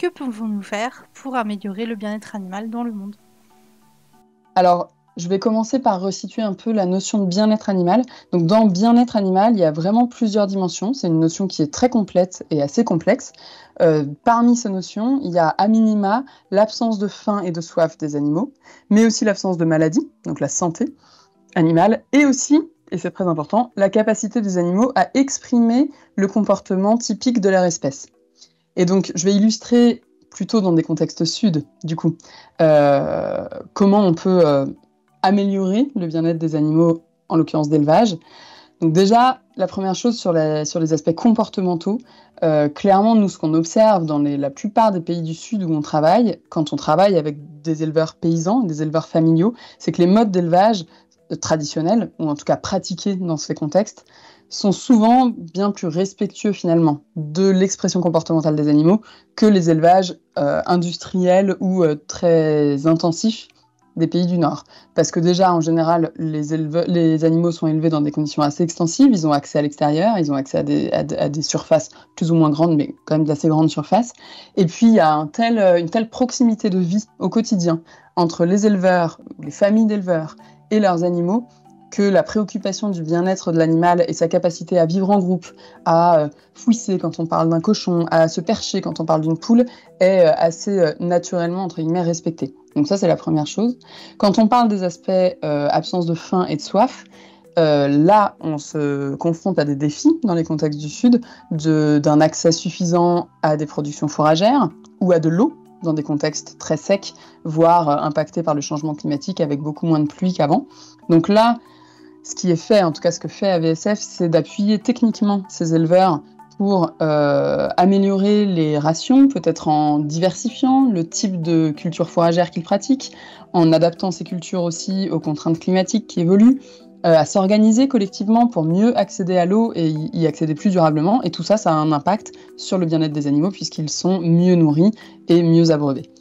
que pouvons-nous faire pour améliorer le bien-être animal dans le monde? Alors, je vais commencer par resituer un peu la notion de bien-être animal. Donc, dans bien-être animal, il y a vraiment plusieurs dimensions. C'est une notion qui est très complète et assez complexe. Parmi ces notions, il y a à minima l'absence de faim et de soif des animaux, mais aussi l'absence de maladie, donc la santé animale, et aussi, et c'est très important, la capacité des animaux à exprimer le comportement typique de leur espèce. Et donc, je vais illustrer plutôt dans des contextes sud, du coup, comment on peut améliorer le bien-être des animaux, en l'occurrence d'élevage. Donc déjà, la première chose sur les aspects comportementaux, clairement, nous, ce qu'on observe dans la plupart des pays du Sud où on travaille, quand on travaille avec des éleveurs paysans, des éleveurs familiaux, c'est que les modes d'élevage traditionnels, ou en tout cas pratiqués dans ces contextes, sont souvent bien plus respectueux finalement de l'expression comportementale des animaux que les élevages industriels ou très intensifs des pays du Nord. Parce que déjà, en général, les animaux sont élevés dans des conditions assez extensives, ils ont accès à l'extérieur, ils ont accès à des surfaces plus ou moins grandes, mais quand même d'assez grandes surfaces. Et puis, il y a une telle proximité de vie au quotidien entre les éleveurs, les familles d'éleveurs et leurs animaux, que la préoccupation du bien-être de l'animal et sa capacité à vivre en groupe, à fouisser quand on parle d'un cochon, à se percher quand on parle d'une poule, est assez naturellement, entre guillemets, respectée. Donc ça, c'est la première chose. Quand on parle des aspects absence de faim et de soif, là, on se confronte à des défis dans les contextes du Sud, d'un accès suffisant à des productions fourragères ou à de l'eau, dans des contextes très secs, voire impactés par le changement climatique avec beaucoup moins de pluie qu'avant. Donc là, ce qui est fait, en tout cas ce que fait AVSF, c'est d'appuyer techniquement ces éleveurs pour améliorer les rations, peut-être en diversifiant le type de culture fourragère qu'ils pratiquent, en adaptant ces cultures aussi aux contraintes climatiques qui évoluent, à s'organiser collectivement pour mieux accéder à l'eau et y accéder plus durablement. Et tout ça, ça a un impact sur le bien-être des animaux puisqu'ils sont mieux nourris et mieux abreuvés.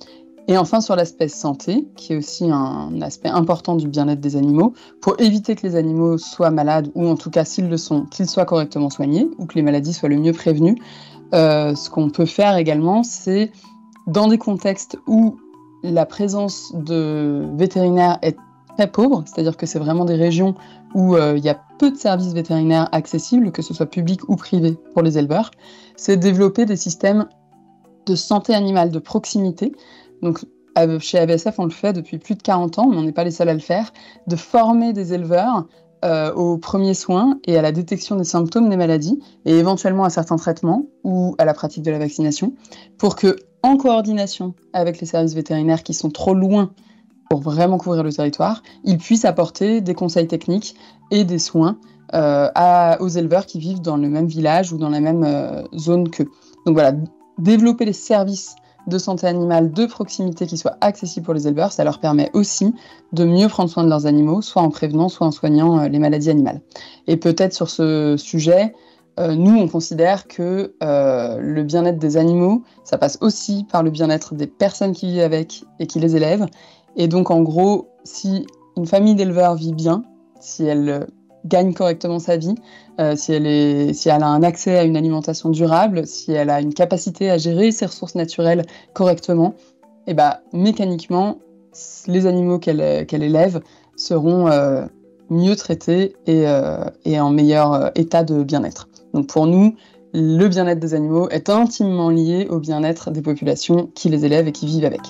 Et enfin, sur l'aspect santé, qui est aussi un aspect important du bien-être des animaux, pour éviter que les animaux soient malades, ou en tout cas, s'ils le sont, qu'ils soient correctement soignés, ou que les maladies soient le mieux prévenues, ce qu'on peut faire également, c'est, dans des contextes où la présence de vétérinaires est très pauvre, c'est-à-dire que c'est vraiment des régions où il y a peu de services vétérinaires accessibles, que ce soit publics ou privés pour les éleveurs, c'est développer des systèmes de santé animale de proximité. Donc, chez AVSF, on le fait depuis plus de 40 ans, mais on n'est pas les seuls à le faire, de former des éleveurs aux premiers soins et à la détection des symptômes des maladies, et éventuellement à certains traitements ou à la pratique de la vaccination, pour que, en coordination avec les services vétérinaires qui sont trop loin pour vraiment couvrir le territoire, ils puissent apporter des conseils techniques et des soins aux éleveurs qui vivent dans le même village ou dans la même zone qu'eux. Donc voilà, développer les services de santé animale de proximité qui soient accessibles pour les éleveurs, ça leur permet aussi de mieux prendre soin de leurs animaux, soit en prévenant, soit en soignant les maladies animales. Et peut-être sur ce sujet, nous, on considère que le bien-être des animaux, ça passe aussi par le bien-être des personnes qui vivent avec et qui les élèvent. Et donc, en gros, si une famille d'éleveurs vit bien, si elle gagne correctement sa vie, si elle a un accès à une alimentation durable, si elle a une capacité à gérer ses ressources naturelles correctement, et bah, mécaniquement, les animaux qu'elle élève seront mieux traités et en meilleur état de bien-être. Donc pour nous, le bien-être des animaux est intimement lié au bien-être des populations qui les élèvent et qui vivent avec.